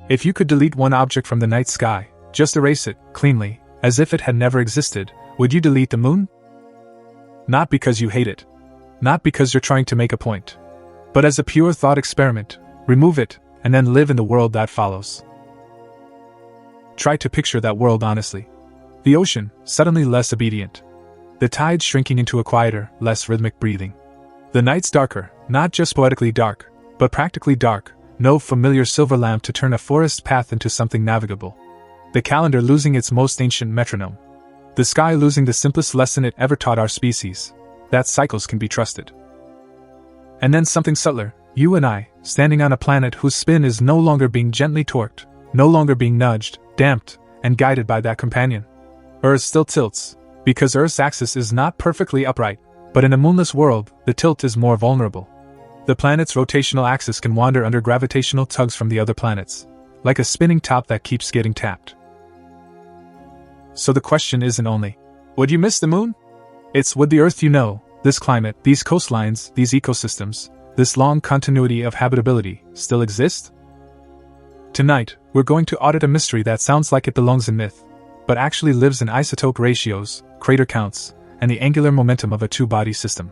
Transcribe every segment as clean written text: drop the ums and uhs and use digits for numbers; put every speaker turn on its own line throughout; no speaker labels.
If you could delete one object from the night sky, just erase it, cleanly, as if it had never existed, would you delete the moon? Not because you hate it. Not because you're trying to make a point. But as a pure thought experiment, remove it, and then live in the world that follows. Try to picture that world honestly. The ocean, suddenly less obedient. The tides shrinking into a quieter, less rhythmic breathing. The nights darker, not just poetically dark, but practically dark, no familiar silver lamp to turn a forest path into something navigable. The calendar losing its most ancient metronome. The sky losing the simplest lesson it ever taught our species, that cycles can be trusted. And then something subtler, you and I, standing on a planet whose spin is no longer being gently torqued, no longer being nudged, damped, and guided by that companion. Earth still tilts, because Earth's axis is not perfectly upright, but in a moonless world, the tilt is more vulnerable. The planet's rotational axis can wander under gravitational tugs from the other planets, like a spinning top that keeps getting tapped. So the question isn't only, would you miss the moon? It's, would the Earth you know, this climate, these coastlines, these ecosystems, this long continuity of habitability, still exist? Tonight, we're going to audit a mystery that sounds like it belongs in myth, but actually lives in isotope ratios, crater counts, and the angular momentum of a two-body system.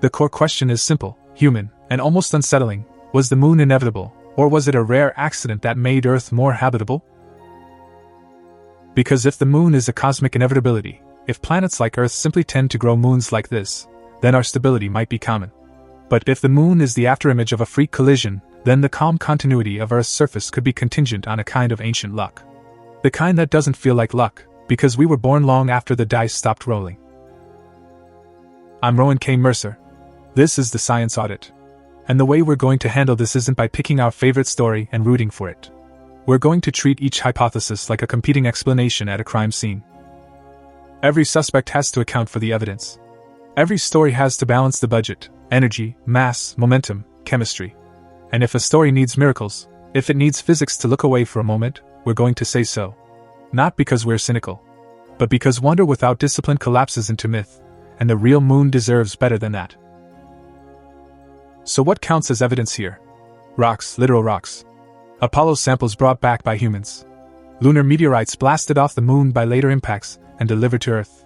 The core question is simple, human, and almost unsettling. Was the moon inevitable, or was it a rare accident that made Earth more habitable? Because if the moon is a cosmic inevitability, if planets like Earth simply tend to grow moons like this, then our stability might be common. But if the moon is the afterimage of a freak collision, then the calm continuity of Earth's surface could be contingent on a kind of ancient luck. The kind that doesn't feel like luck, because we were born long after the dice stopped rolling. I'm Rowan K. Mercer. This is the Science Audit. And the way we're going to handle this isn't by picking our favorite story and rooting for it. We're going to treat each hypothesis like a competing explanation at a crime scene. Every suspect has to account for the evidence. Every story has to balance the budget, energy, mass, momentum, chemistry. And if a story needs miracles, if it needs physics to look away for a moment, we're going to say so. Not because we're cynical, but because wonder without discipline collapses into myth, and the real moon deserves better than that. So what counts as evidence here? Rocks, literal rocks. Apollo samples brought back by humans. Lunar meteorites blasted off the moon by later impacts and delivered to Earth.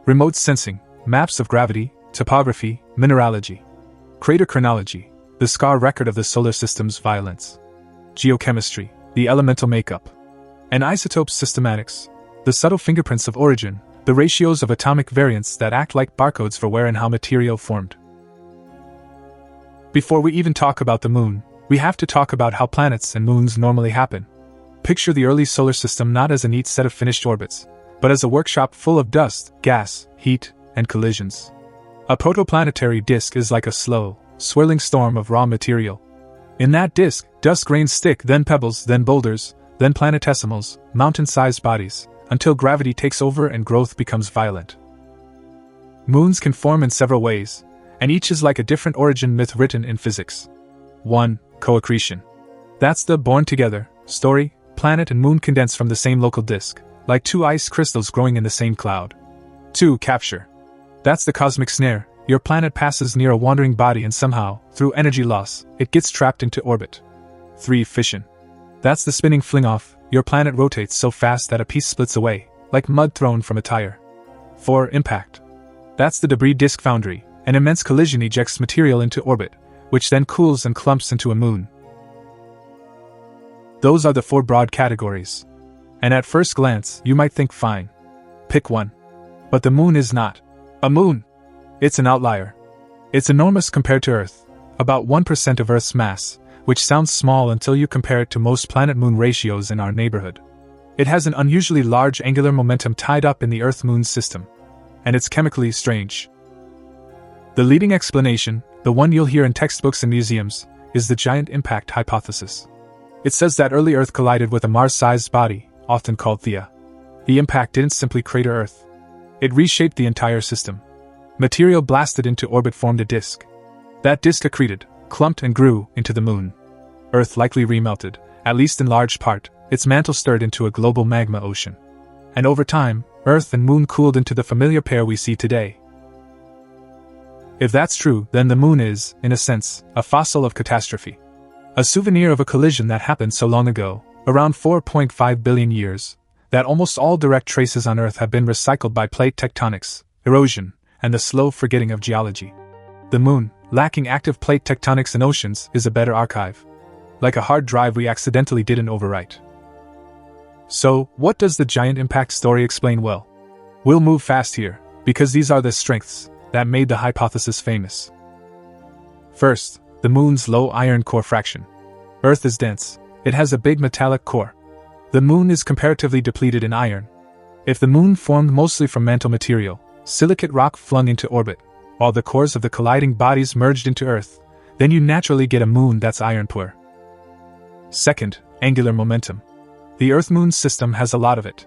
Remote sensing, maps of gravity, topography, mineralogy. Crater chronology, the scar record of the solar system's violence. Geochemistry, the elemental makeup. And isotopes systematics, the subtle fingerprints of origin, the ratios of atomic variants that act like barcodes for where and how material formed. Before we even talk about the moon, we have to talk about how planets and moons normally happen. Picture the early solar system not as a neat set of finished orbits, but as a workshop full of dust, gas, heat, and collisions. A protoplanetary disk is like a slow, swirling storm of raw material. In that disk, dust grains stick, then pebbles, then boulders, then planetesimals, mountain-sized bodies, until gravity takes over and growth becomes violent. Moons can form in several ways, and each is like a different origin myth written in physics. 1. Co-accretion. That's the born together story. Planet and moon condense from the same local disk, like two ice crystals growing in the same cloud. 2. Capture. That's the cosmic snare. Your planet passes near a wandering body and somehow, through energy loss, it gets trapped into orbit. 3. Fission. That's the spinning fling-off. Your planet rotates so fast that a piece splits away, like mud thrown from a tire. 4. Impact. That's the debris disk foundry. An immense collision ejects material into orbit, which then cools and clumps into a moon. Those are the 4 broad categories. And at first glance, you might think fine. Pick one. But the moon is not a moon. It's an outlier. It's enormous compared to Earth, about 1% of Earth's mass, which sounds small until you compare it to most planet-moon ratios in our neighborhood. It has an unusually large angular momentum tied up in the Earth-Moon system. And it's chemically strange. The leading explanation, the one you'll hear in textbooks and museums, is the giant impact hypothesis. It says that early Earth collided with a Mars-sized body, often called Theia. The impact didn't simply crater Earth. It reshaped the entire system. Material blasted into orbit formed a disk. That disk accreted, clumped and grew into the moon. Earth likely remelted, at least in large part, its mantle stirred into a global magma ocean. And over time, Earth and moon cooled into the familiar pair we see today. If that's true, then the moon is, in a sense, a fossil of catastrophe. A souvenir of a collision that happened so long ago, Around 4.5 billion years, that almost all direct traces on Earth have been recycled by plate tectonics, erosion, and the slow forgetting of geology. The Moon, lacking active plate tectonics and oceans, is a better archive. Like a hard drive we accidentally didn't overwrite. So, what does the giant impact story explain well? We'll move fast here, because these are the strengths that made the hypothesis famous. First, the Moon's low iron core fraction. Earth is dense. It has a big metallic core. The Moon is comparatively depleted in iron. If the Moon formed mostly from mantle material, silicate rock flung into orbit, while the cores of the colliding bodies merged into Earth, then you naturally get a Moon that's iron poor. Second, angular momentum. The Earth-Moon system has a lot of it.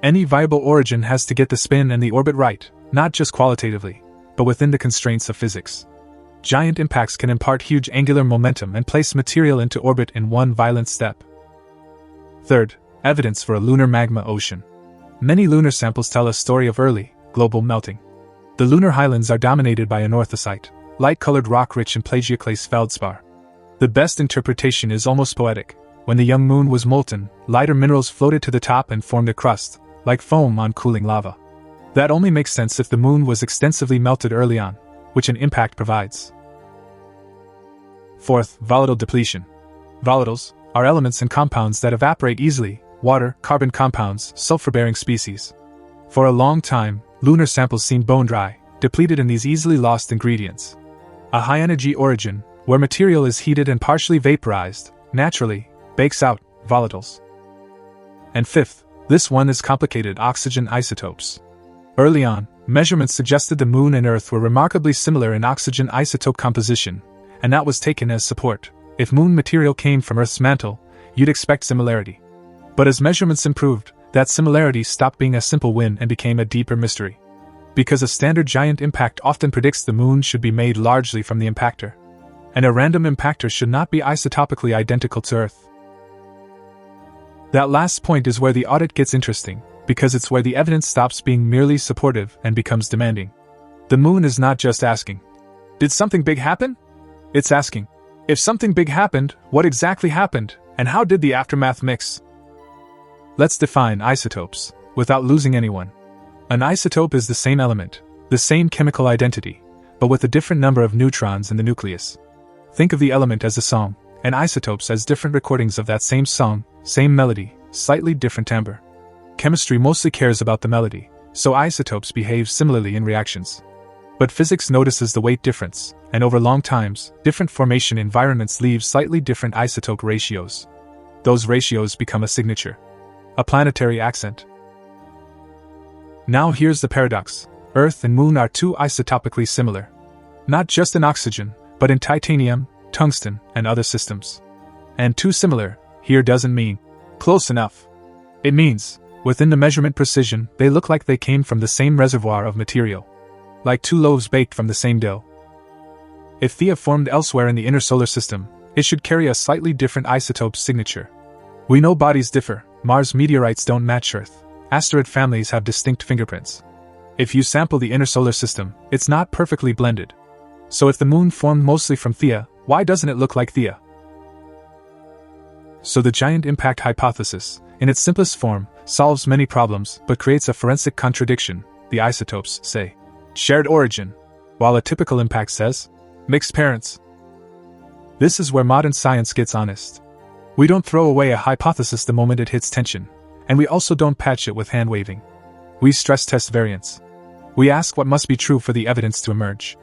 Any viable origin has to get the spin and the orbit right, not just qualitatively, but within the constraints of physics. Giant impacts can impart huge angular momentum and place material into orbit in one violent step. Third, evidence for a lunar magma ocean. Many lunar samples tell a story of early, global melting. The lunar highlands are dominated by anorthosite, light-colored rock rich in plagioclase feldspar. The best interpretation is almost poetic. When the young moon was molten, lighter minerals floated to the top and formed a crust, like foam on cooling lava. That only makes sense if the moon was extensively melted early on, which an impact provides. Fourth, volatile depletion. Volatiles are elements and compounds that evaporate easily: water, carbon compounds, sulfur-bearing species. For a long time, lunar samples seemed bone dry, depleted in these easily lost ingredients. A high-energy origin, where material is heated and partially vaporized, naturally bakes out volatiles. And fifth, this one is complicated: oxygen isotopes. Early on, measurements suggested the Moon and Earth were remarkably similar in oxygen isotope composition, and that was taken as support. If Moon material came from Earth's mantle, you'd expect similarity. But as measurements improved, that similarity stopped being a simple win and became a deeper mystery. Because a standard giant impact often predicts the Moon should be made largely from the impactor. And a random impactor should not be isotopically identical to Earth. That last point is where the audit gets interesting, because it's where the evidence stops being merely supportive and becomes demanding. The Moon is not just asking, "Did something big happen?" It's asking, "If something big happened, what exactly happened, and how did the aftermath mix?" Let's define isotopes, without losing anyone. An isotope is the same element, the same chemical identity, but with a different number of neutrons in the nucleus. Think of the element as a song, and isotopes as different recordings of that same song, same melody, slightly different timbre. Chemistry mostly cares about the melody, so isotopes behave similarly in reactions. But physics notices the weight difference, and over long times, different formation environments leave slightly different isotope ratios. Those ratios become a signature, a planetary accent. Now here's the paradox: Earth and Moon are too isotopically similar. Not just in oxygen, but in titanium, tungsten, and other systems. And too similar here doesn't mean close enough. It means, within the measurement precision, they look like they came from the same reservoir of material. Like two loaves baked from the same dough. If Theia formed elsewhere in the inner solar system, it should carry a slightly different isotope signature. We know bodies differ. Mars meteorites don't match Earth. Asteroid families have distinct fingerprints. If you sample the inner solar system, it's not perfectly blended. So if the Moon formed mostly from Theia, why doesn't it look like Theia? So the giant impact hypothesis, in its simplest form, solves many problems but creates a forensic contradiction. The isotopes say shared origin, while a typical impact says mixed parents. This is where modern science gets honest. We don't throw away a hypothesis the moment it hits tension, and we also don't patch it with hand-waving. We stress test variance. We ask what must be true for the evidence to emerge.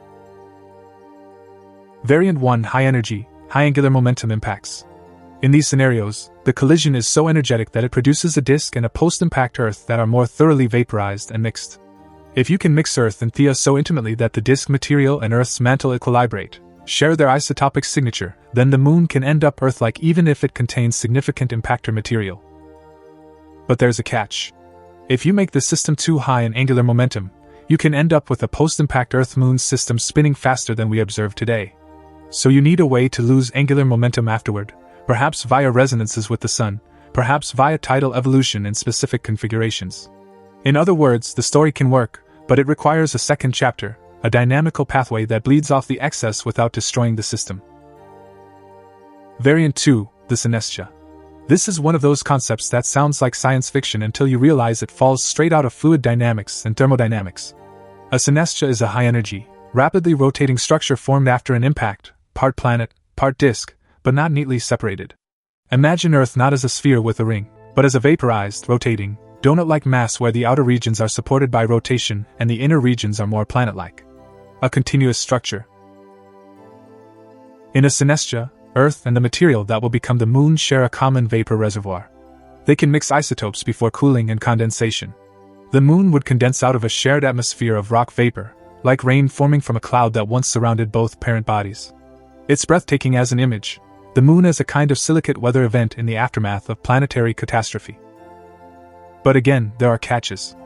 Variant 1: high energy, high angular momentum impacts. In these scenarios, the collision is so energetic that it produces a disk and a post-impact Earth that are more thoroughly vaporized and mixed. If you can mix Earth and Theia so intimately that the disk material and Earth's mantle equilibrate, share their isotopic signature, then the Moon can end up Earth-like even if it contains significant impactor material. But there's a catch. If you make the system too high in angular momentum, you can end up with a post-impact Earth-Moon system spinning faster than we observe today. So you need a way to lose angular momentum afterward, perhaps via resonances with the Sun, perhaps via tidal evolution in specific configurations. In other words, the story can work, but it requires a second chapter, a dynamical pathway that bleeds off the excess without destroying the system. Variant 2: the synestia. This is one of those concepts that sounds like science fiction until you realize it falls straight out of fluid dynamics and thermodynamics. A synestia is a high-energy, rapidly rotating structure formed after an impact, part planet, part disk, but not neatly separated. Imagine Earth not as a sphere with a ring, but as a vaporized, rotating, donut-like mass where the outer regions are supported by rotation and the inner regions are more planet-like. A continuous structure. In a synestia, Earth and the material that will become the Moon share a common vapor reservoir. They can mix isotopes before cooling and condensation. The Moon would condense out of a shared atmosphere of rock vapor, like rain forming from a cloud that once surrounded both parent bodies. It's breathtaking as an image, the Moon as a kind of silicate weather event in the aftermath of planetary catastrophe. But again, there are catches.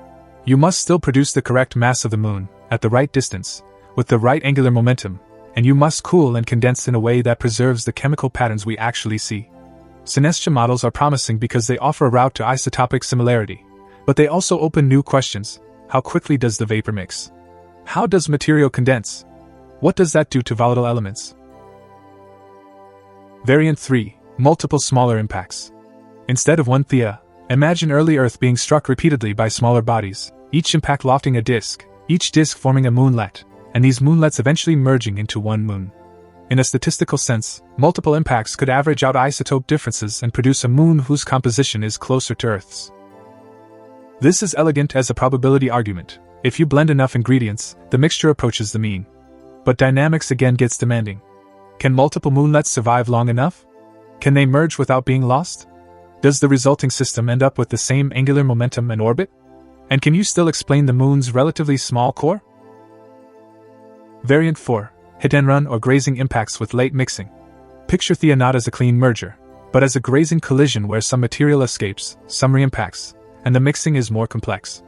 You must still produce the correct mass of the Moon, at the right distance, with the right angular momentum, and you must cool and condense in a way that preserves the chemical patterns we actually see. Synestia models are promising because they offer a route to isotopic similarity, but they also open new questions. How quickly does the vapor mix? How does material condense? What does that do to volatile elements? Variant 3. Multiple smaller impacts. Instead of one Theia, imagine early Earth being struck repeatedly by smaller bodies, each impact lofting a disk, each disk forming a moonlet, and these moonlets eventually merging into one moon. In a statistical sense, multiple impacts could average out isotope differences and produce a moon whose composition is closer to Earth's. This is elegant as a probability argument. If you blend enough ingredients, the mixture approaches the mean. But dynamics again gets demanding. Can multiple moonlets survive long enough? Can they merge without being lost? Does the resulting system end up with the same angular momentum and orbit? And can you still explain the Moon's relatively small core? Variant 4. Hit-and-run or grazing impacts with late mixing. Picture Theia not as a clean merger, but as a grazing collision where some material escapes, some re-impacts, and the mixing is more complex.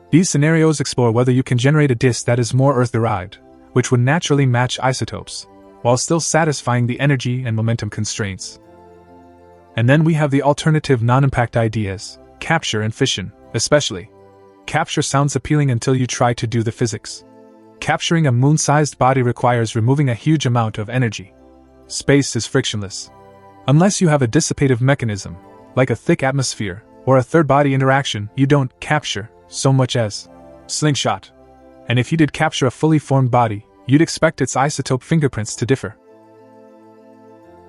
These scenarios explore whether you can generate a disk that is more Earth-derived, which would naturally match isotopes, while still satisfying the energy and momentum constraints. And then we have the alternative non-impact ideas, capture and fission, especially. Capture sounds appealing until you try to do the physics. Capturing a moon-sized body requires removing a huge amount of energy. Space is frictionless. Unless you have a dissipative mechanism, like a thick atmosphere, or a third-body interaction, you don't capture so much as slingshot. And if you did capture a fully formed body, you'd expect its isotope fingerprints to differ.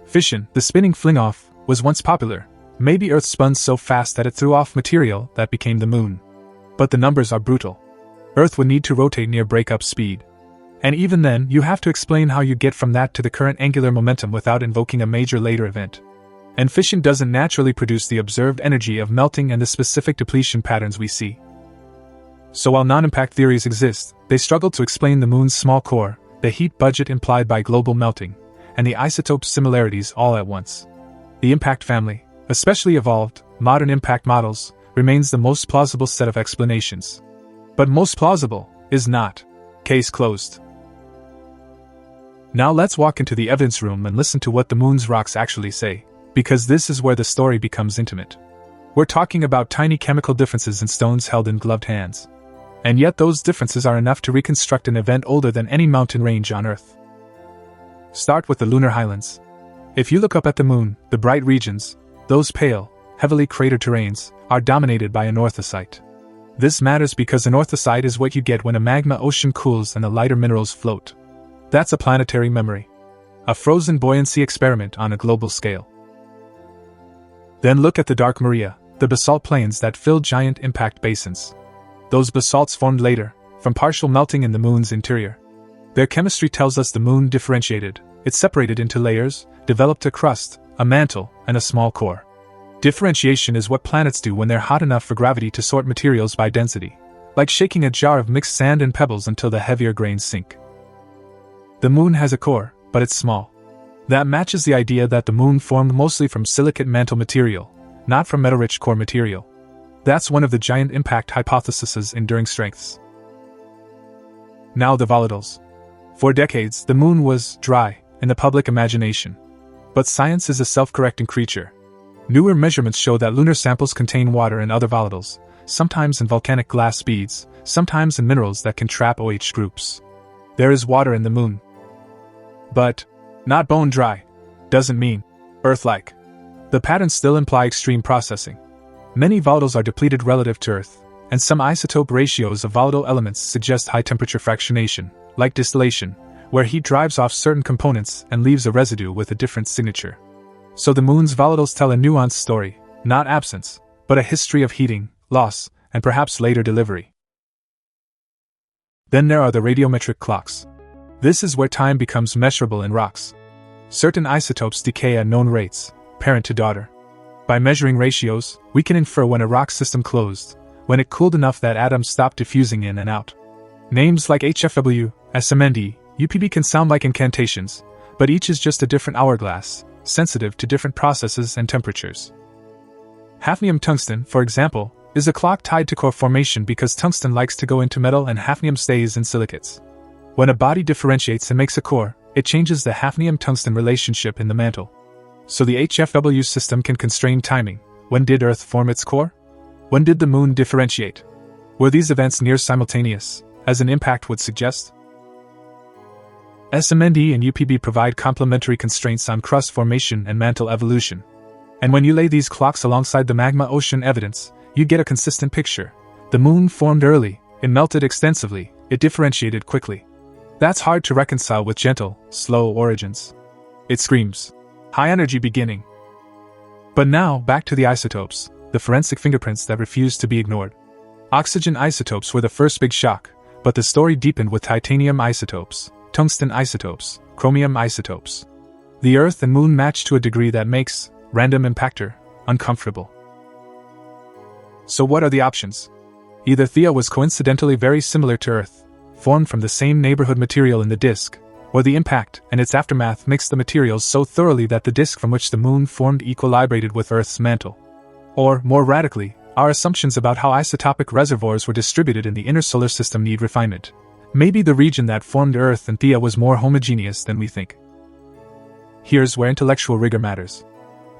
Fission, the spinning fling-off, was once popular. Maybe Earth spun so fast that it threw off material that became the Moon. But the numbers are brutal. Earth would need to rotate near breakup speed. And even then, you have to explain how you get from that to the current angular momentum without invoking a major later event. And fission doesn't naturally produce the observed energy of melting and the specific depletion patterns we see. So while non-impact theories exist, they struggle to explain the Moon's small core, the heat budget implied by global melting, and the isotope similarities all at once. The impact family, especially evolved, modern impact models, remains the most plausible set of explanations. But most plausible is not. Case closed. Now let's walk into the evidence room and listen to what the Moon's rocks actually say, because this is where the story becomes intimate. We're talking about tiny chemical differences in stones held in gloved hands. And yet those differences are enough to reconstruct an event older than any mountain range on Earth. Start with the lunar highlands. If you look up at the Moon, the bright regions, those pale, heavily cratered terrains, are dominated by anorthosite. This matters because anorthosite is what you get when a magma ocean cools and the lighter minerals float. That's a planetary memory. A frozen buoyancy experiment on a global scale. Then look at the dark maria, the basalt plains that fill giant impact basins. Those basalts formed later, from partial melting in the Moon's interior. Their chemistry tells us the Moon differentiated. It separated into layers, developed a crust, a mantle, and a small core. Differentiation is what planets do when they're hot enough for gravity to sort materials by density, like shaking a jar of mixed sand and pebbles until the heavier grains sink. The Moon has a core, but it's small. That matches the idea that the Moon formed mostly from silicate mantle material, not from metal-rich core material. That's one of the giant impact hypotheses' enduring strengths. Now the volatiles. For decades, the Moon was dry in the public imagination. But science is a self-correcting creature. Newer measurements show that lunar samples contain water and other volatiles, sometimes in volcanic glass beads, sometimes in minerals that can trap OH groups. There is water in the Moon. But not bone dry doesn't mean Earth-like. The patterns still imply extreme processing. Many volatiles are depleted relative to Earth, and some isotope ratios of volatile elements suggest high-temperature fractionation, like distillation, where heat drives off certain components and leaves a residue with a different signature. So the Moon's volatiles tell a nuanced story, not absence, but a history of heating, loss, and perhaps later delivery. Then there are the radiometric clocks. This is where time becomes measurable in rocks. Certain isotopes decay at known rates, parent to daughter. By measuring ratios, we can infer when a rock system closed, when it cooled enough that atoms stopped diffusing in and out. Names like HFW, SMND, UPB can sound like incantations, but each is just a different hourglass, sensitive to different processes and temperatures. Hafnium tungsten, for example, is a clock tied to core formation because tungsten likes to go into metal and hafnium stays in silicates. When a body differentiates and makes a core, it changes the hafnium-tungsten relationship in the mantle. So the HFW system can constrain timing. When did Earth form its core? When did the Moon differentiate? Were these events near simultaneous, as an impact would suggest? SMND and UPB provide complementary constraints on crust formation and mantle evolution. And when you lay these clocks alongside the magma ocean evidence, you get a consistent picture. The Moon formed early, it melted extensively, it differentiated quickly. That's hard to reconcile with gentle, slow origins. It screams high-energy beginning. But now, back to the isotopes, the forensic fingerprints that refused to be ignored. Oxygen isotopes were the first big shock, but the story deepened with titanium isotopes, tungsten isotopes, chromium isotopes. The Earth and Moon match to a degree that makes random impactor uncomfortable. So what are the options? Either Theia was coincidentally very similar to Earth, formed from the same neighborhood material in the disk, or the impact and its aftermath mixed the materials so thoroughly that the disk from which the Moon formed equilibrated with Earth's mantle. Or, more radically, our assumptions about how isotopic reservoirs were distributed in the inner solar system need refinement. Maybe the region that formed Earth and Theia was more homogeneous than we think. Here's where intellectual rigor matters.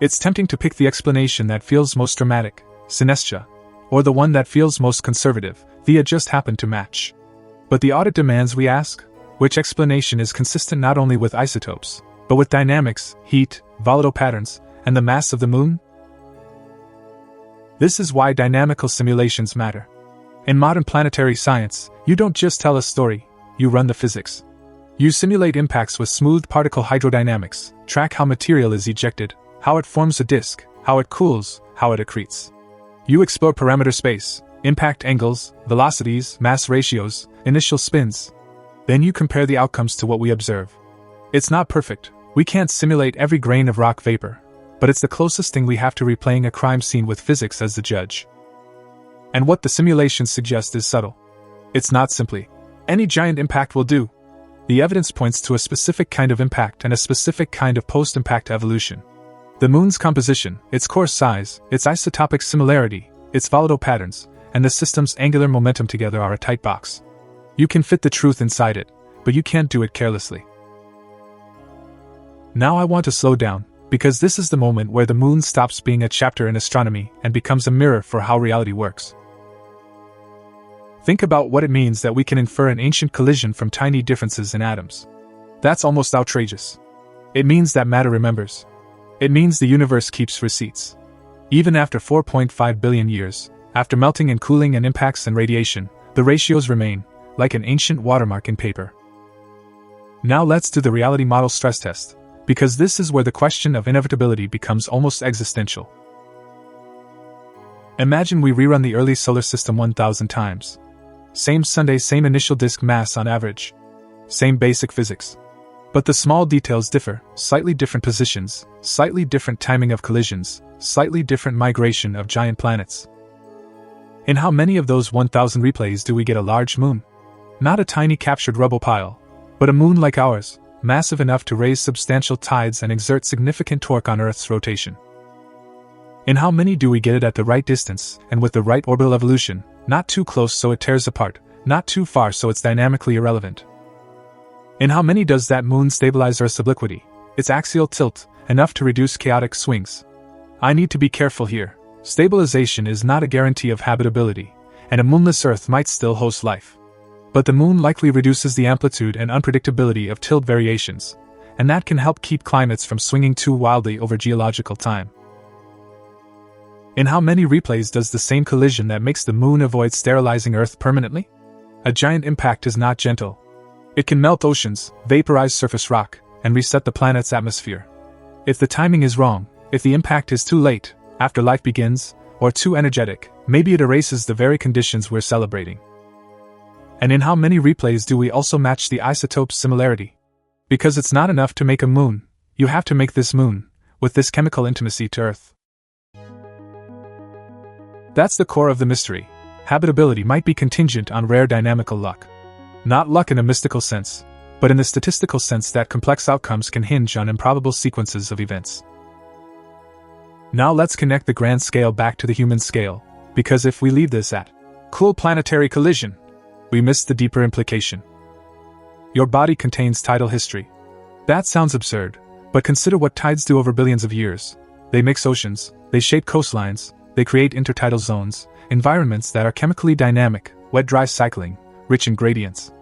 It's tempting to pick the explanation that feels most dramatic, synestia, or the one that feels most conservative, Theia just happened to match. But the audit demands we ask, which explanation is consistent not only with isotopes, but with dynamics, heat, volatile patterns, and the mass of the Moon? This is why dynamical simulations matter. In modern planetary science, you don't just tell a story, you run the physics. You simulate impacts with smooth particle hydrodynamics, track how material is ejected, how it forms a disk, how it cools, how it accretes. You explore parameter space, impact angles, velocities, mass ratios, initial spins. Then you compare the outcomes to what we observe. It's not perfect, we can't simulate every grain of rock vapor, but it's the closest thing we have to replaying a crime scene with physics as the judge. And what the simulations suggest is subtle. It's not simply, any giant impact will do. The evidence points to a specific kind of impact and a specific kind of post-impact evolution. The Moon's composition, its core size, its isotopic similarity, its volatile patterns, and the system's angular momentum together are a tight box. You can fit the truth inside it, but you can't do it carelessly. Now I want to slow down, because this is the moment where the Moon stops being a chapter in astronomy and becomes a mirror for how reality works. Think about what it means that we can infer an ancient collision from tiny differences in atoms. That's almost outrageous. It means that matter remembers. It means the universe keeps receipts. Even after 4.5 billion years, after melting and cooling and impacts and radiation, the ratios remain, like an ancient watermark in paper. Now let's do the reality model stress test, because this is where the question of inevitability becomes almost existential. Imagine we rerun the early solar system 1,000 times. Same Sunday, same initial disk mass on average. Same basic physics. But the small details differ, slightly different positions, slightly different timing of collisions, slightly different migration of giant planets. In how many of those 1,000 replays do we get a large moon? Not a tiny captured rubble pile, but a moon like ours, massive enough to raise substantial tides and exert significant torque on Earth's rotation. In how many do we get it at the right distance and with the right orbital evolution, not too close so it tears apart, not too far so it's dynamically irrelevant? In how many does that moon stabilize Earth's obliquity, its axial tilt, enough to reduce chaotic swings? I need to be careful here. Stabilization is not a guarantee of habitability, and a moonless Earth might still host life. But the moon likely reduces the amplitude and unpredictability of tilt variations, and that can help keep climates from swinging too wildly over geological time. In how many replays does the same collision that makes the moon avoid sterilizing Earth permanently? A giant impact is not gentle. It can melt oceans, vaporize surface rock, and reset the planet's atmosphere. If the timing is wrong, if the impact is too late, after life begins, or too energetic, maybe it erases the very conditions we're celebrating. And in how many replays do we also match the isotopes similarity? Because it's not enough to make a moon, you have to make this moon, with this chemical intimacy to Earth. That's the core of the mystery. Habitability might be contingent on rare dynamical luck. Not luck in a mystical sense, but in the statistical sense that complex outcomes can hinge on improbable sequences of events. Now let's connect the grand scale back to the human scale, because if we leave this at cool planetary collision, we miss the deeper implication. Your body contains tidal history. That sounds absurd, but consider what tides do over billions of years. They mix oceans, they shape coastlines, they create intertidal zones, environments that are chemically dynamic, wet-dry cycling, rich in gradients.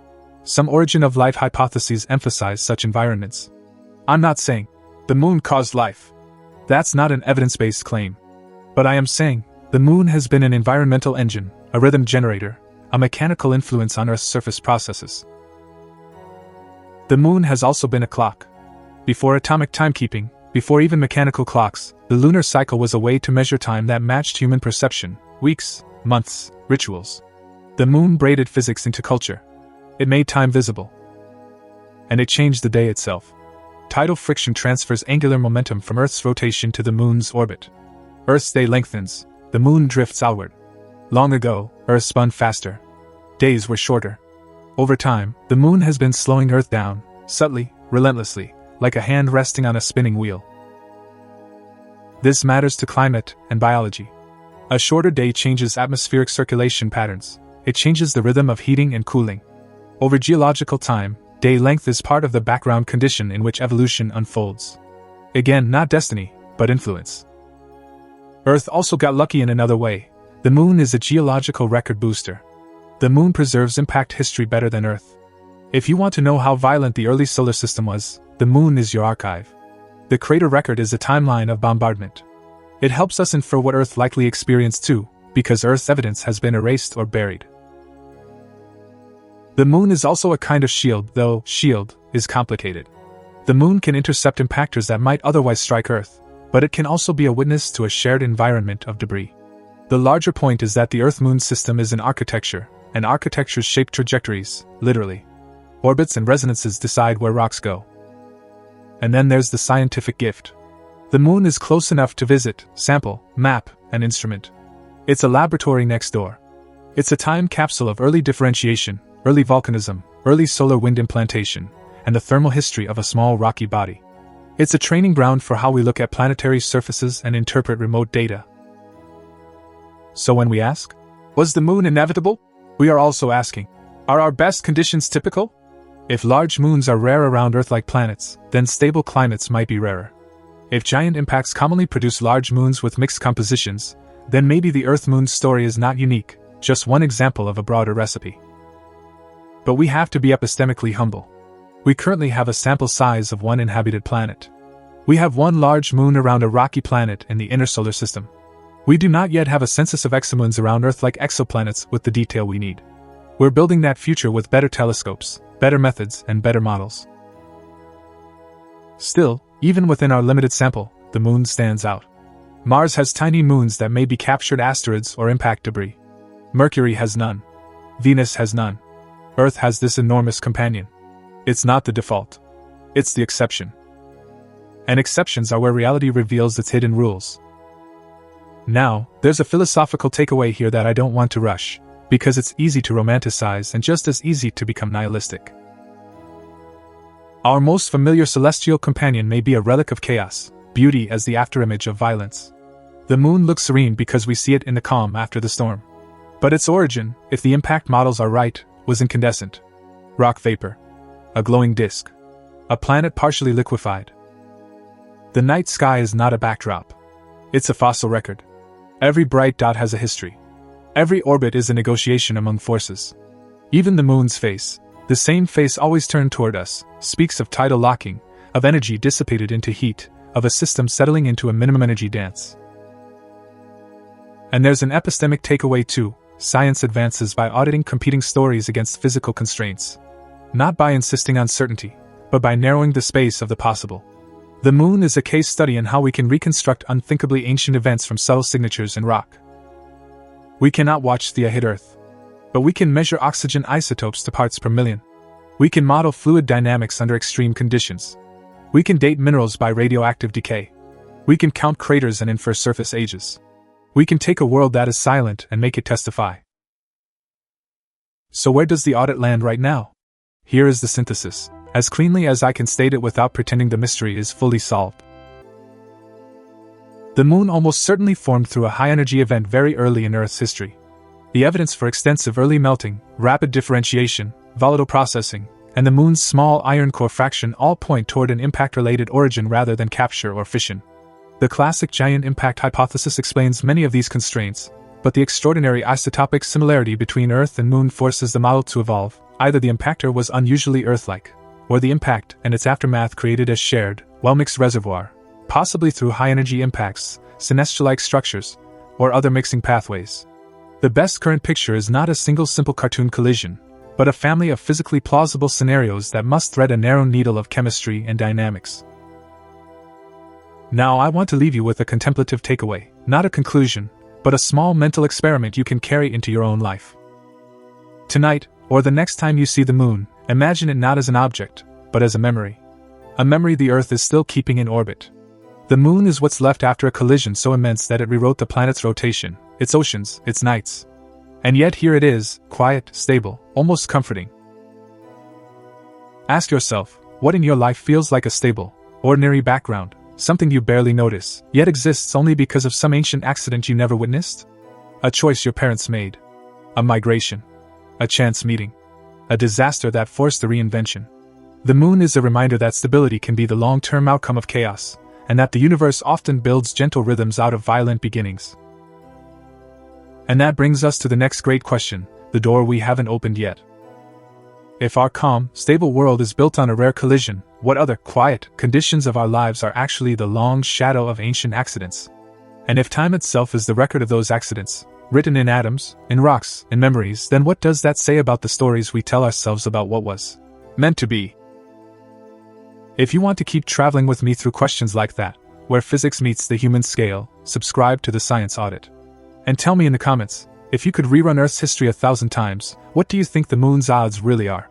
Some origin of life hypotheses emphasize such environments. I'm not saying the moon caused life. That's not an evidence-based claim. But I am saying the moon has been an environmental engine, a rhythm generator, a mechanical influence on Earth's surface processes. The moon has also been a clock. Before atomic timekeeping, before even mechanical clocks, the lunar cycle was a way to measure time that matched human perception, weeks, months, rituals. The moon braided physics into culture. It made time visible. And it changed the day itself. Tidal friction transfers angular momentum from Earth's rotation to the moon's orbit. Earth's day lengthens, the moon drifts outward. Long ago, Earth spun faster. Days were shorter. Over time, the moon has been slowing Earth down, subtly, relentlessly, like a hand resting on a spinning wheel. This matters to climate and biology. A shorter day changes atmospheric circulation patterns. It changes the rhythm of heating and cooling. Over geological time, day length is part of the background condition in which evolution unfolds. Again, not destiny, but influence. Earth also got lucky in another way. The moon is a geological record booster. The moon preserves impact history better than Earth. If you want to know how violent the early solar system was, the moon is your archive. The crater record is a timeline of bombardment. It helps us infer what Earth likely experienced too, because Earth's evidence has been erased or buried. The moon is also a kind of shield, though shield is complicated. The moon can intercept impactors that might otherwise strike Earth, but it can also be a witness to a shared environment of debris. The larger point is that the Earth-Moon system is an architecture, and architectures shape trajectories, literally. Orbits and resonances decide where rocks go. And then there's the scientific gift. The moon is close enough to visit, sample, map, and instrument. It's a laboratory next door. It's a time capsule of early differentiation, early volcanism, early solar wind implantation, and the thermal history of a small rocky body. It's a training ground for how we look at planetary surfaces and interpret remote data. So when we ask, was the moon inevitable? We are also asking, are our best conditions typical? If large moons are rare around Earth-like planets, then stable climates might be rarer. If giant impacts commonly produce large moons with mixed compositions, then maybe the Earth-Moon story is not unique, just one example of a broader recipe. But we have to be epistemically humble. We currently have a sample size of one inhabited planet. We have one large moon around a rocky planet in the inner solar system. We do not yet have a census of exomoons around Earth like exoplanets with the detail we need. We're building that future with better telescopes, better methods, and better models. Still, even within our limited sample, the moon stands out. Mars has tiny moons that may be captured asteroids or impact debris. Mercury has none. Venus has none. Earth has this enormous companion. It's not the default. It's the exception. And exceptions are where reality reveals its hidden rules. Now, there's a philosophical takeaway here that I don't want to rush, because it's easy to romanticize and just as easy to become nihilistic. Our most familiar celestial companion may be a relic of chaos, beauty as the afterimage of violence. The moon looks serene because we see it in the calm after the storm. But its origin, if the impact models are right, was incandescent. Rock vapor. A glowing disk. A planet partially liquefied. The night sky is not a backdrop. It's a fossil record. Every bright dot has a history. Every orbit is a negotiation among forces. Even the moon's face, the same face always turned toward us, speaks of tidal locking, of energy dissipated into heat, of a system settling into a minimum energy dance. And there's an epistemic takeaway too. Science advances by auditing competing stories against physical constraints. Not by insisting on certainty, but by narrowing the space of the possible. The moon is a case study in how we can reconstruct unthinkably ancient events from subtle signatures in rock. We cannot watch Theia hit Earth, but we can measure oxygen isotopes to parts per million. We can model fluid dynamics under extreme conditions. We can date minerals by radioactive decay. We can count craters and infer surface ages. We can take a world that is silent and make it testify. So where does the audit land right now? Here is the synthesis, as cleanly as I can state it without pretending the mystery is fully solved. The moon almost certainly formed through a high-energy event very early in Earth's history. The evidence for extensive early melting, rapid differentiation, volatile processing, and the moon's small iron core fraction all point toward an impact-related origin rather than capture or fission. The classic giant impact hypothesis explains many of these constraints, but the extraordinary isotopic similarity between Earth and Moon forces the model to evolve. Either the impactor was unusually Earth-like, or the impact and its aftermath created a shared, well-mixed reservoir, possibly through high-energy impacts, celestial-like structures, or other mixing pathways. The best current picture is not a single simple cartoon collision, but a family of physically plausible scenarios that must thread a narrow needle of chemistry and dynamics. Now I want to leave you with a contemplative takeaway, not a conclusion, but a small mental experiment you can carry into your own life. Tonight, or the next time you see the moon, imagine it not as an object, but as a memory. A memory the Earth is still keeping in orbit. The moon is what's left after a collision so immense that it rewrote the planet's rotation, its oceans, its nights. And yet here it is, quiet, stable, almost comforting. Ask yourself, what in your life feels like a stable, ordinary background, something you barely notice, yet exists only because of some ancient accident you never witnessed? A choice your parents made. A migration. A chance meeting. A disaster that forced a reinvention. The moon is a reminder that stability can be the long-term outcome of chaos, and that the universe often builds gentle rhythms out of violent beginnings. And that brings us to the next great question, the door we haven't opened yet. If our calm, stable world is built on a rare collision, what other, quiet, conditions of our lives are actually the long shadow of ancient accidents? And if time itself is the record of those accidents, written in atoms, in rocks, in memories, then what does that say about the stories we tell ourselves about what was meant to be? If you want to keep traveling with me through questions like that, where physics meets the human scale, subscribe to the Science Audit. And tell me in the comments, if you could rerun Earth's history 1,000 times, what do you think the moon's odds really are?